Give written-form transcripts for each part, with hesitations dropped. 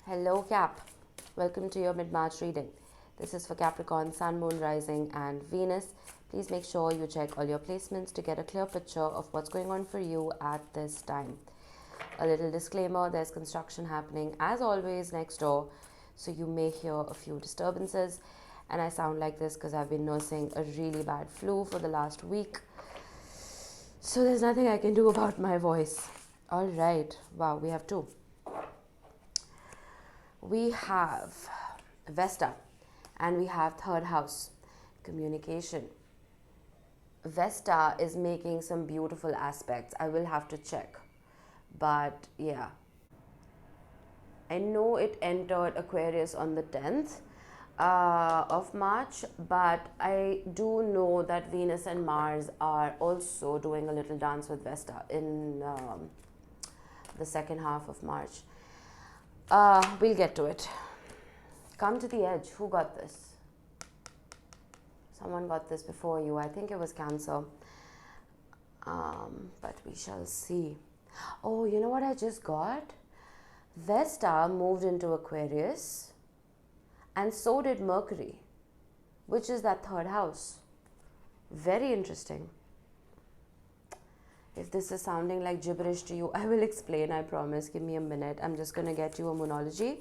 Hello Cap, welcome to your mid-March reading. This is for Capricorn, Sun, Moon, Rising and Venus. Please make sure you check all your placements to get a clear picture of what's going on for you at this time. A little disclaimer, there's construction happening as always next door, so you may hear a few disturbances, and I sound like this because I've been nursing a really bad flu for the last week, so there's nothing I can do about my voice. All right, wow, we have two. We have Vesta and we have third house, communication. Vesta is making some beautiful aspects. I will have to check, but yeah, I know it entered Aquarius on the 10th of March, but I do know that Venus and Mars are also doing a little dance with Vesta in the second half of March. We'll get to it. Come to the edge. Who got this? Someone got this before you. I think it was Cancer. But we shall see. Oh, you know what I just got? Vesta moved into Aquarius, and so did Mercury, which is that third house. Very interesting. If this is sounding like gibberish to you, I will explain, I promise. Give me a minute. I'm just going to get you a Moonology.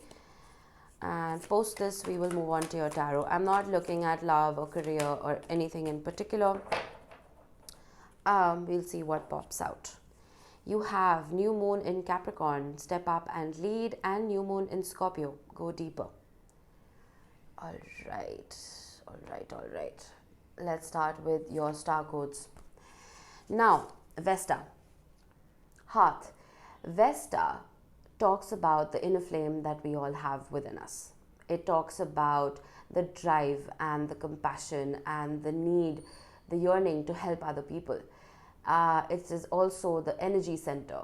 And post this, we will move on to your tarot. I'm not looking at love or career or anything in particular. We'll see what pops out. You have new moon in Capricorn, step up and lead, and new moon in Scorpio, go deeper. All right. Let's start with your star codes. Now, Vesta, Hearth. Vesta talks about the inner flame that we all have within us. It talks about the drive and the compassion and the need, the yearning to help other people. It is also the energy center.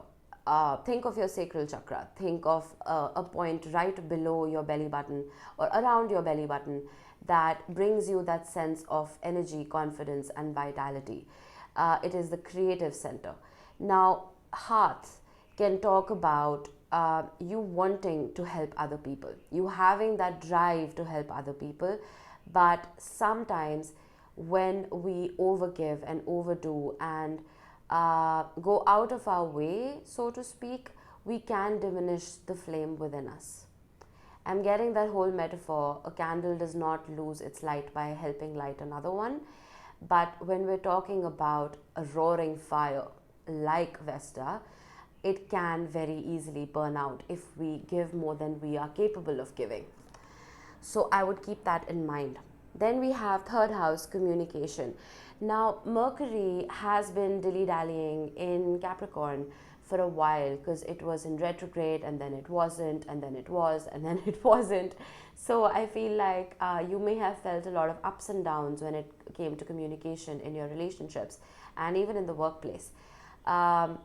Think of your sacral chakra. Think of a point right below your belly button or around your belly button that brings you that sense of energy, confidence and vitality. It is the creative center. Now, Hearth can talk about you wanting to help other people, you having that drive to help other people, but sometimes when we overgive and overdo and go out of our way, so to speak, we can diminish the flame within us. I'm getting that whole metaphor. A candle does not lose its light by helping light another one. But when we're talking about a roaring fire like Vesta, it can very easily burn out if we give more than we are capable of giving. So I would keep that in mind. Then we have third house, communication. Now, Mercury has been dilly-dallying in Capricorn for a while because it was in retrograde and then it wasn't, and then it was, and then it wasn't. So I feel like you may have felt a lot of ups and downs when it came to communication in your relationships and even in the workplace. But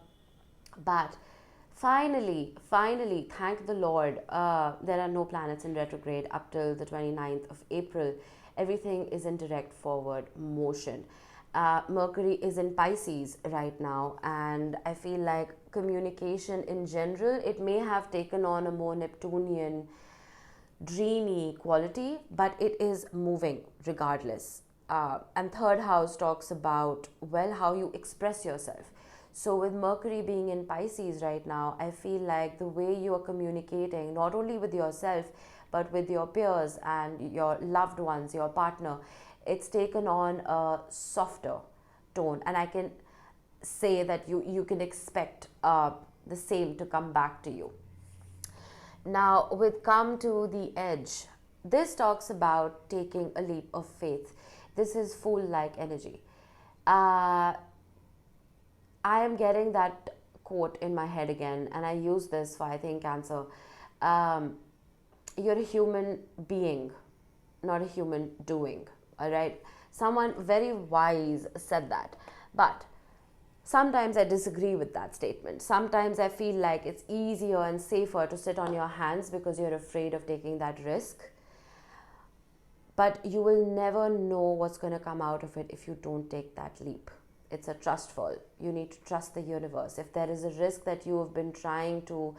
finally, thank the Lord, there are no planets in retrograde up till the 29th of April. Everything is in direct forward motion. Mercury is in Pisces right now, and I feel like communication in general, it may have taken on a more Neptunian, dreamy quality, but it is moving regardless. And third house talks about, well, how you express yourself. So with Mercury being in Pisces right now, I feel like the way you are communicating, not only with yourself, but with your peers and your loved ones, your partner, it's taken on a softer tone. And I can say that you can expect the same to come back to you. Now, with come to the edge, this talks about taking a leap of faith. This is fool-like energy. I am getting that quote in my head again, and I use this for, I think, Cancer. You're a human being, not a human doing. All right? Someone very wise said that. But sometimes I disagree with that statement. Sometimes I feel like it's easier and safer to sit on your hands because you're afraid of taking that risk. But you will never know what's going to come out of it if you don't take that leap. It's a trust fall. You need to trust the universe. If there is a risk that you have been trying to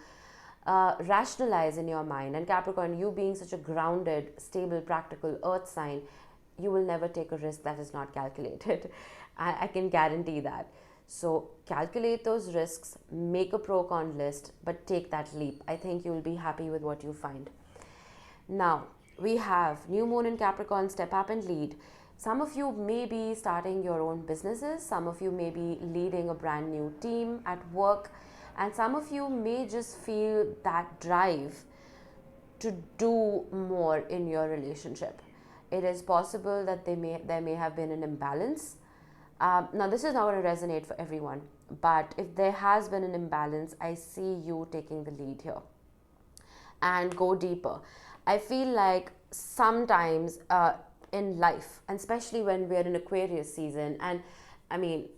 rationalize in your mind. And Capricorn, you being such a grounded, stable, practical earth sign, you will never take a risk that is not calculated. I can guarantee that. So calculate those risks, make a pro-con list, but take that leap. I think you will be happy with what you find. Now, we have new moon in Capricorn, step up and lead. Some of you may be starting your own businesses. Some of you may be leading a brand new team at work. And some of you may just feel that drive to do more in your relationship. It is possible that there may have been an imbalance. Now, this is not going to resonate for everyone. But if there has been an imbalance, I see you taking the lead here. And go deeper. I feel like sometimes in life, and especially when we're in Aquarius season, and I mean,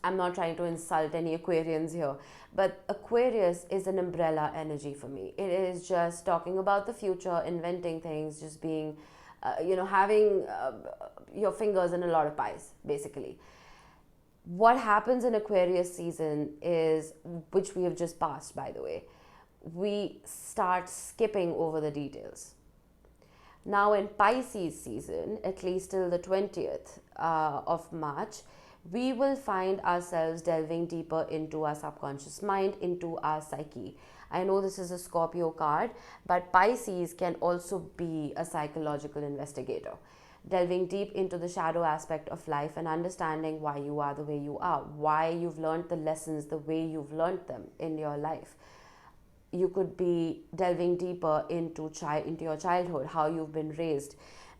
I'm not trying to insult any Aquarians here, but Aquarius is an umbrella energy for me. It is just talking about the future, inventing things, just being, having your fingers in a lot of pies, basically. What happens in Aquarius season is, which we have just passed, by the way, we start skipping over the details. Now in Pisces season, at least till the 20th of March, we will find ourselves delving deeper into our subconscious mind, into our psyche. I know this is a Scorpio card, but Pisces can also be a psychological investigator, delving deep into the shadow aspect of life and understanding why you are the way you are, why you've learned the lessons the way you've learned them in your life. You could be delving deeper into your childhood, how you've been raised.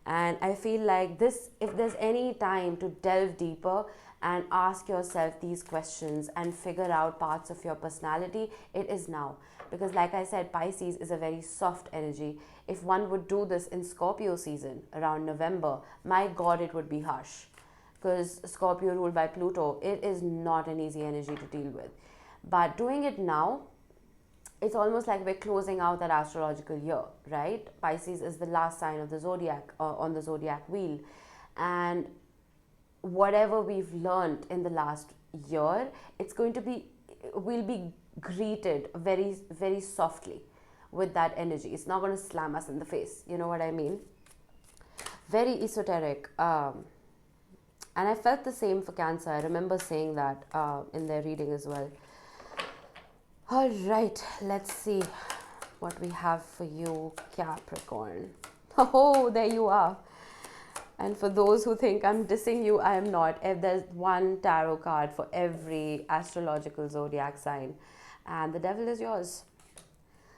And I feel like this, if there's any time to delve deeper and ask yourself these questions and figure out parts of your personality, it is now. Because like I said, Pisces is a very soft energy. If one would do this in Scorpio season around November, my God, it would be harsh. Because Scorpio ruled by Pluto, it is not an easy energy to deal with. But doing it now, it's almost like we're closing out that astrological year, right? Pisces is the last sign of the zodiac, on the zodiac wheel. And whatever we've learned in the last year, we'll be greeted very, very softly with that energy. It's not going to slam us in the face. You know what I mean? Very esoteric. And I felt the same for Cancer. I remember saying that in their reading as well. All right, let's see what we have for you, Capricorn. Oh, there you are. And for those who think I'm dissing you, I am not. If there's one tarot card for every astrological zodiac sign, and the devil is yours.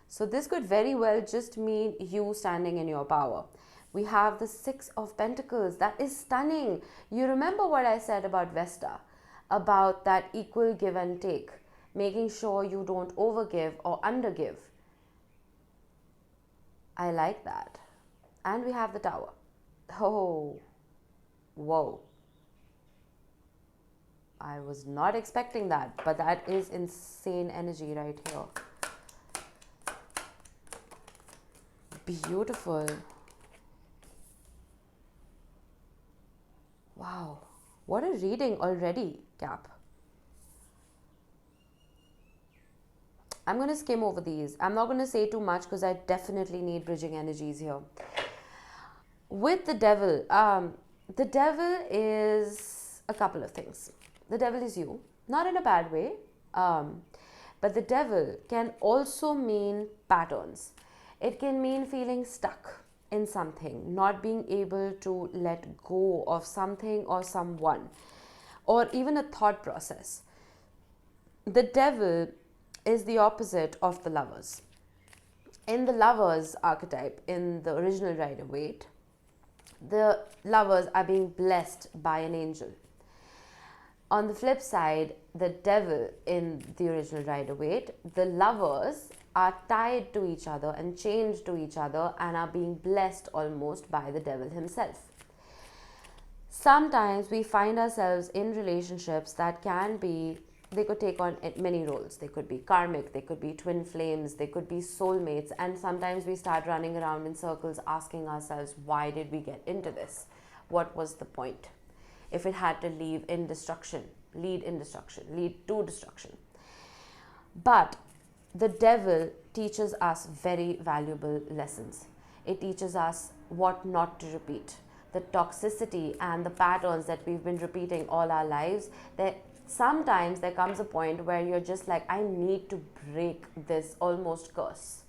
So this could very well just mean you standing in your power. We have the Six of Pentacles. That is stunning. You remember what I said about Vesta, about that equal give and take, making sure you don't overgive or undergive. I like that. And we have the Tower. Oh, whoa. I was not expecting that, but that is insane energy right here. Beautiful. Wow. What a reading already, Cap. I'm going to skim over these. I'm not going to say too much because I definitely need bridging energies here. With the devil is a couple of things. The devil is you, not in a bad way, but the devil can also mean patterns. It can mean feeling stuck in something, not being able to let go of something or someone, or even a thought process. The devil is the opposite of the Lovers. In the Lovers archetype, in the original Rider-Waite, the Lovers are being blessed by an angel. On the flip side, the devil in the original Rider-Waite, the Lovers are tied to each other and chained to each other and are being blessed almost by the devil himself. Sometimes we find ourselves in relationships that they could take on many roles. They could be karmic, they could be twin flames, they could be soulmates, and sometimes we start running around in circles asking ourselves, why did we get into this? What was the point? If it had to lead to destruction. But the devil teaches us very valuable lessons. It teaches us what not to repeat. The toxicity and the patterns that we've been repeating all our lives, sometimes there comes a point where you're just like, I need to break this almost curse.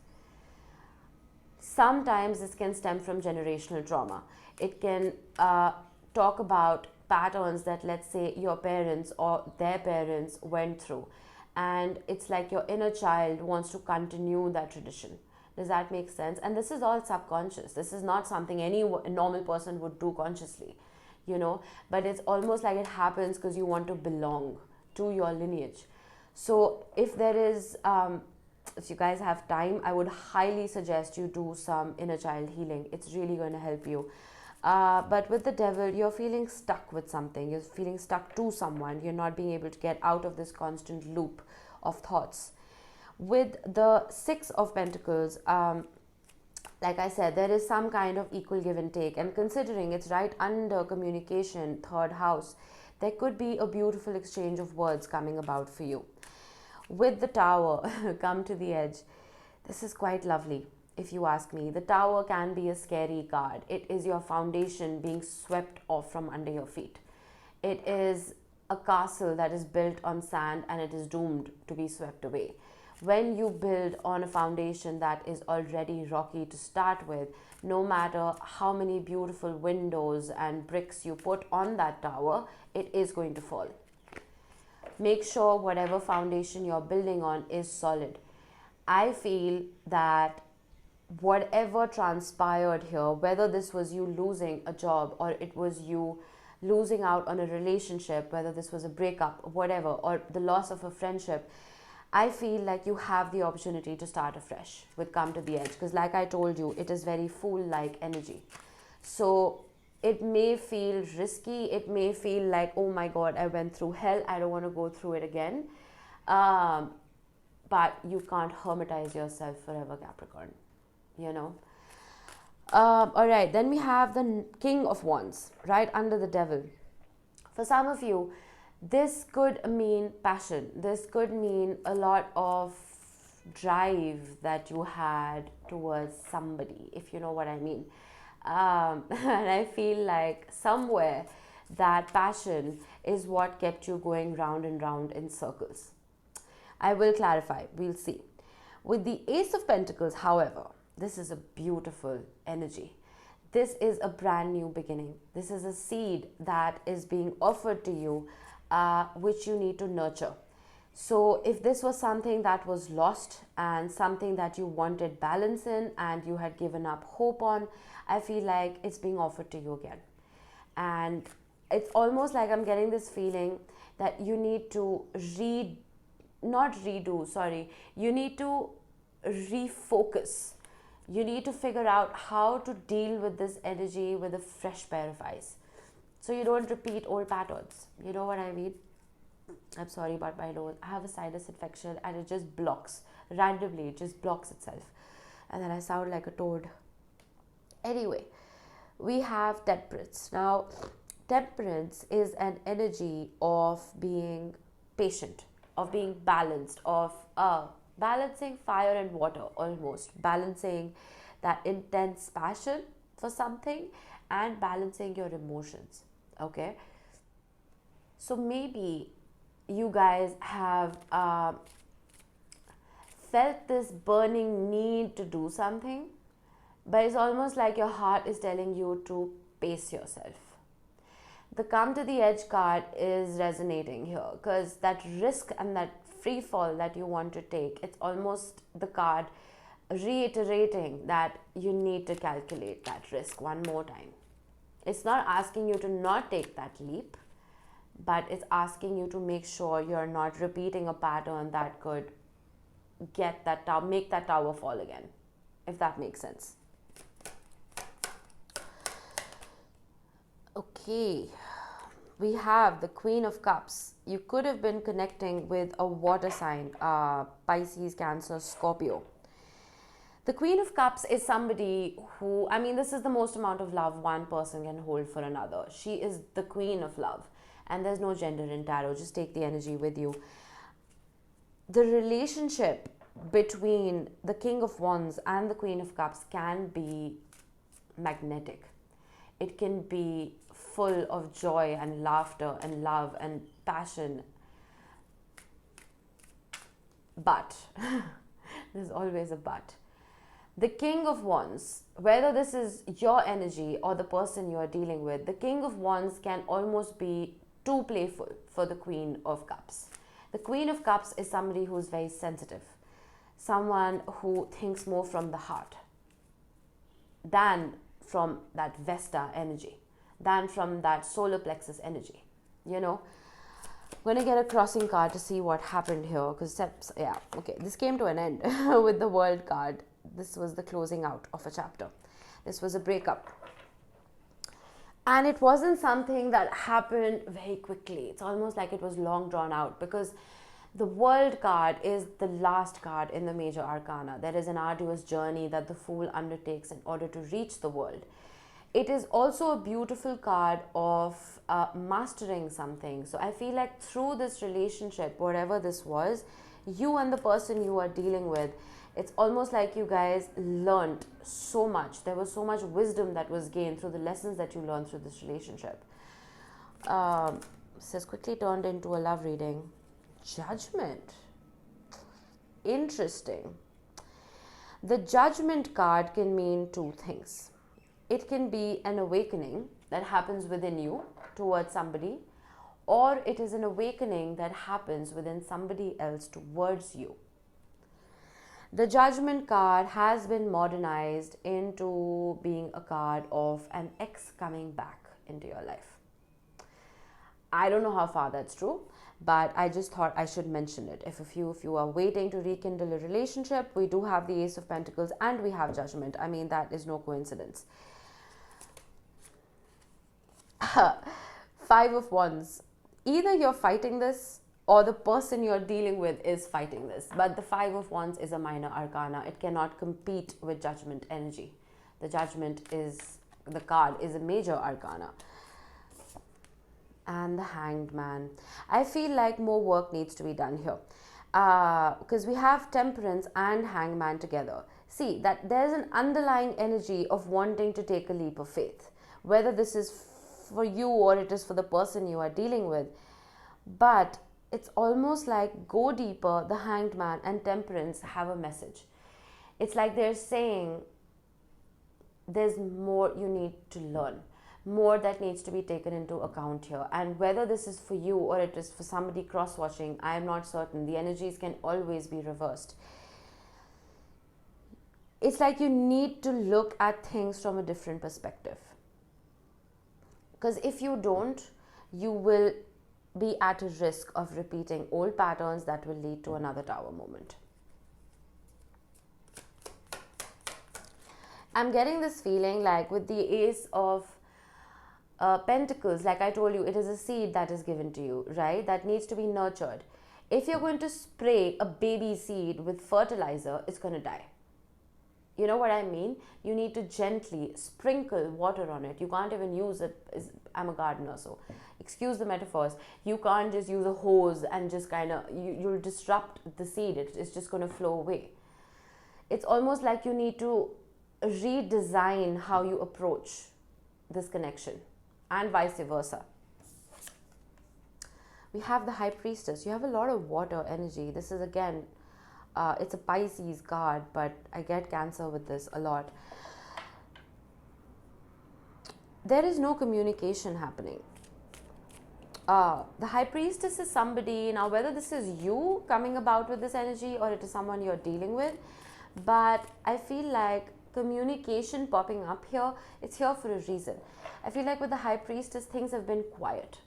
Sometimes this can stem from generational trauma. It can talk about patterns that, let's say, your parents or their parents went through. And it's like your inner child wants to continue that tradition. Does that make sense? And this is all subconscious. This is not something any normal person would do consciously, you know. But it's almost like it happens because you want to belong to your lineage. So if there is... if you guys have time, I would highly suggest you do some inner child healing. It's really going to help you. But with the devil, you're feeling stuck with something. You're feeling stuck to someone. You're not being able to get out of this constant loop of thoughts. With the Six of Pentacles, like I said, there is some kind of equal give and take. And considering it's right under communication, third house, there could be a beautiful exchange of words coming about for you. With the Tower, come to the edge. This is quite lovely, if you ask me. The Tower can be a scary card. It is your foundation being swept off from under your feet. It is a castle that is built on sand and it is doomed to be swept away. When you build on a foundation that is already rocky to start with, no matter how many beautiful windows and bricks you put on that tower, it is going to fall. Make sure whatever foundation you're building on is solid. I feel that whatever transpired here, whether this was you losing a job or it was you losing out on a relationship, whether this was a breakup, whatever, or the loss of a friendship, I feel like you have the opportunity to start afresh with Come to the Edge. Because like I told you, it is very Fool-like energy. So it may feel risky. It may feel like, oh my God, I went through hell. I don't want to go through it again. But you can't hermitize yourself forever, Capricorn. You know. All right. Then we have the King of Wands right under the Devil. For some of you, this could mean passion. This could mean a lot of drive that you had towards somebody, if you know what I mean. And I feel like somewhere that passion is what kept you going round and round in circles. I will clarify. We'll see. With the Ace of Pentacles, however, this is a beautiful energy. This is a brand new beginning. This is a seed that is being offered to you, which you need to nurture. So if this was something that was lost and something that you wanted balance in and you had given up hope on, I feel like it's being offered to you again. And it's almost like I'm getting this feeling that you need to you need to refocus. You need to figure out how to deal with this energy with a fresh pair of eyes, so you don't repeat old patterns. You know what I mean? I'm sorry about my nose. I have a sinus infection and it just blocks. Randomly, it just blocks itself. And then I sound like a toad. Anyway, we have Temperance. Now, Temperance is an energy of being patient, of being balanced, of balancing fire and water almost. Balancing that intense passion for something and balancing your emotions. Okay? So maybe you guys have felt this burning need to do something, but it's almost like your heart is telling you to pace yourself. The Come to the Edge card is resonating here because that risk and that free fall that you want to take, it's almost the card reiterating that you need to calculate that risk one more time. It's not asking you to not take that leap, but it's asking you to make sure you're not repeating a pattern that could make that tower fall again, if that makes sense. Okay, we have the Queen of Cups. You could have been connecting with a water sign, Pisces, Cancer, Scorpio. The Queen of Cups is somebody who, this is the most amount of love one person can hold for another. She is the Queen of Love. And there's no gender in tarot. Just take the energy with you. The relationship between the King of Wands and the Queen of Cups can be magnetic. It can be full of joy and laughter and love and passion. But, there's always a but. The King of Wands, whether this is your energy or the person you are dealing with, the King of Wands can almost be too playful for the Queen of Cups. The Queen of Cups is somebody who's very sensitive, someone who thinks more from the heart than from that Vesta energy, than from that solar plexus energy. You know, I'm going to get a crossing card to see what happened here, because yeah, okay, this came to an end with the World card. This was the closing out of a chapter. This was a breakup. And it wasn't something that happened very quickly. It's almost like it was long drawn out, because the World card is the last card in the major arcana. There is an arduous journey that the Fool undertakes in order to reach the world. It is also a beautiful card of mastering something. So I feel like through this relationship, whatever this was, you and the person you are dealing with, it's almost like you guys learned so much. There was so much wisdom that was gained through the lessons that you learned through this relationship. This has quickly turned into a love reading. Judgment. Interesting. The Judgment card can mean two things. It can be an awakening that happens within you towards somebody, or it is an awakening that happens within somebody else towards you. The Judgment card has been modernized into being a card of an ex coming back into your life. I don't know how far that's true, but I just thought I should mention it. If you are waiting to rekindle a relationship, we do have the Ace of Pentacles and we have Judgment. I mean, that is no coincidence. Five of Wands. Either you're fighting this or the person you're dealing with is fighting this. But the Five of Wands is a minor arcana. It cannot compete with Judgment energy. The Judgment is, the card is a major arcana. And the Hanged Man. I feel like more work needs to be done here. Because we have Temperance and Hangman together. See, that there's an underlying energy of wanting to take a leap of faith. Whether this is for you or it is for the person you are dealing with. But it's almost like go deeper. The Hanged Man and Temperance have a message. It's like they're saying there's more you need to learn, more that needs to be taken into account here. And whether this is for you or it is for somebody cross-watching, I am not certain. The energies can always be reversed. It's like you need to look at things from a different perspective. Because if you don't, you will be at a risk of repeating old patterns that will lead to another Tower moment. I'm getting this feeling like with the Ace of Pentacles, like I told you, it is a seed that is given to you, right? That needs to be nurtured. If you're going to spray a baby seed with fertilizer, it's going to die. You know what I mean? You need to gently sprinkle water on it. You can't even use it. I'm a gardener, so excuse the metaphors. You can't just use a hose and just kind of, you'll disrupt the seed. It's just going to flow away. It's almost like you need to redesign how you approach this connection and vice versa. We have the High Priestess. You have a lot of water energy. This is again, it's a Pisces card, but I get Cancer with this a lot. There is no communication happening. The High Priestess is somebody, now whether this is you coming about with this energy or it is someone you're dealing with, but I feel like communication popping up here, it's here for a reason. I feel like with the High Priestess, things have been quiet.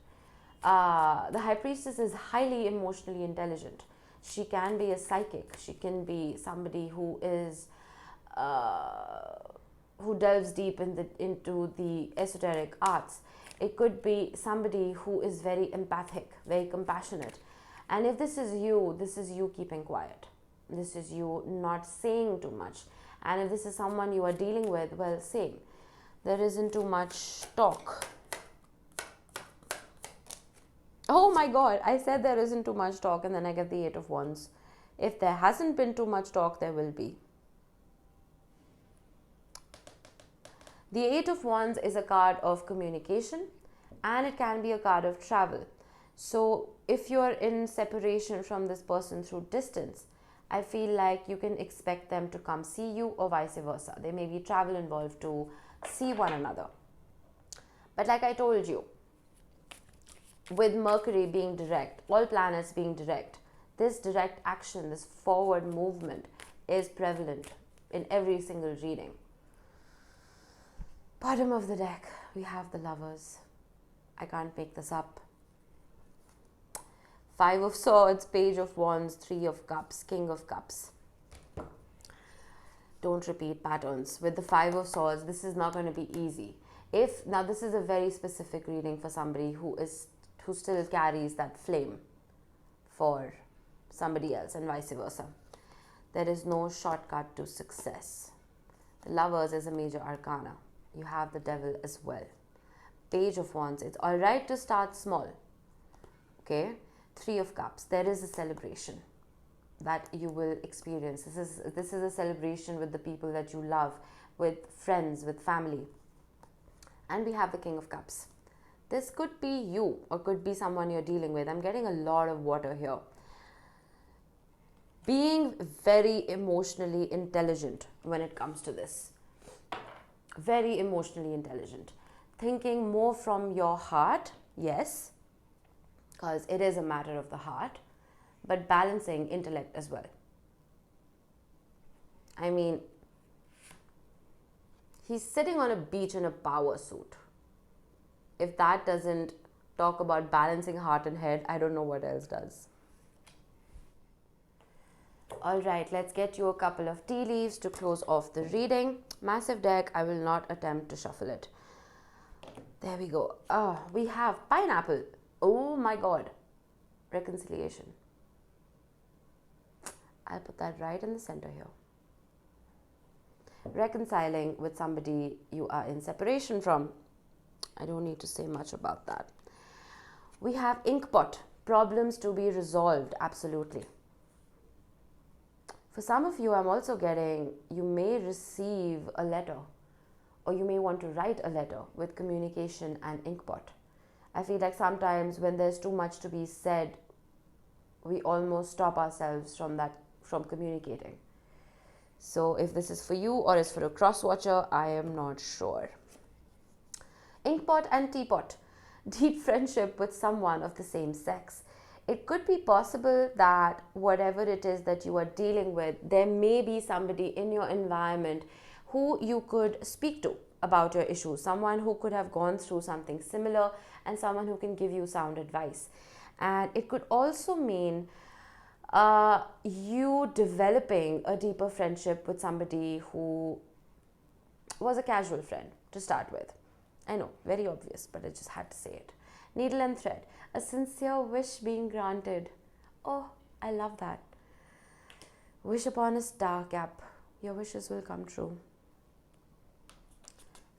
The High Priestess is highly emotionally intelligent. She can be a psychic. She can be somebody who is who delves deep into the esoteric arts. It could be somebody who is very empathic, very compassionate. And if this is you keeping quiet. This is you not saying too much. And if this is someone you are dealing with, well, same. There isn't too much talk. Oh my God, I said there isn't too much talk and then I get the Eight of Wands. If there hasn't been too much talk, there will be. The Eight of Wands is a card of communication, and it can be a card of travel. So if you're in separation from this person through distance, I feel like you can expect them to come see you, or vice versa. There may be travel involved to see one another. But like I told you, with Mercury being direct, all planets being direct, this direct action, this forward movement is prevalent in every single reading. Bottom of the deck, we have the Lovers. I can't make this up. Five of Swords, Page of Wands, Three of Cups, King of Cups. Don't repeat patterns. With the Five of Swords, this is not going to be easy. Now this is a very specific reading for somebody who still carries that flame for somebody else, and vice versa. There is no shortcut to success. The Lovers is a major arcana. You have the Devil as well. Page of Wands, it's all right to start small. Okay. Three of Cups, there is a celebration that you will experience. This is a celebration with the people that you love, with friends, with family. And we have the King of Cups. This could be you, or could be someone you're dealing with. I'm getting a lot of water here. Being very emotionally intelligent when it comes to this. Very emotionally intelligent. Thinking more from your heart, yes, because it is a matter of the heart, but balancing intellect as well. I mean, he's sitting on a beach in a power suit. If that doesn't talk about balancing heart and head, I don't know what else does. All right, let's get you a couple of tea leaves to close off the reading. Massive deck, I will not attempt to shuffle it. There we go. We have Pineapple. Oh my God. Reconciliation. I'll put that right in the center here. Reconciling with somebody you are in separation from. I don't need to say much about that. We have Inkpot. Problems to be resolved. Absolutely. For some of you, I'm also getting, you may receive a letter, or you may want to write a letter with communication and Inkpot. I feel like sometimes when there's too much to be said, we almost stop ourselves from communicating. So if this is for you or is for a cross-watcher, I am not sure. Inkpot and Teapot. Deep friendship with someone of the same sex. It could be possible that whatever it is that you are dealing with, there may be somebody in your environment who you could speak to about your issues. Someone who could have gone through something similar, and someone who can give you sound advice. And it could also mean you developing a deeper friendship with somebody who was a casual friend to start with. I know, very obvious, but I just had to say it. Needle and thread. A sincere wish being granted. Oh, I love that. Wish upon a star, Cap. Your wishes will come true.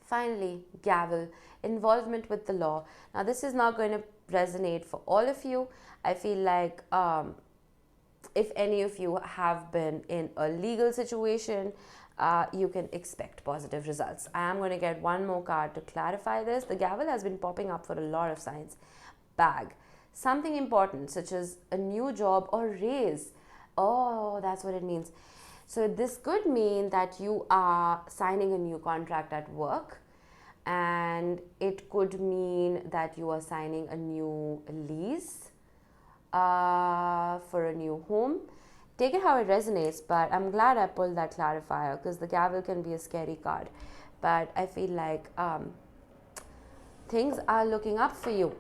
Finally, Gavel. Involvement with the law. Now, this is not going to resonate for all of you. I feel like if any of you have been in a legal situation, you can expect positive results. I am going to get one more card to clarify this. The Gavel has been popping up for a lot of signs. Bag. Something important, such as a new job or raise. Oh, that's what it means. So this could mean that you are signing a new contract at work, and it could mean that you are signing a new lease for a new home. Take it how it resonates, but I'm glad I pulled that clarifier, because the Gavel can be a scary card. But I feel like things are looking up for you.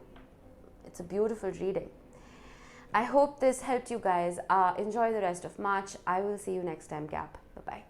It's a beautiful reading. I hope this helped you guys. Enjoy the rest of March. I will see you next time, Cap. Bye-bye.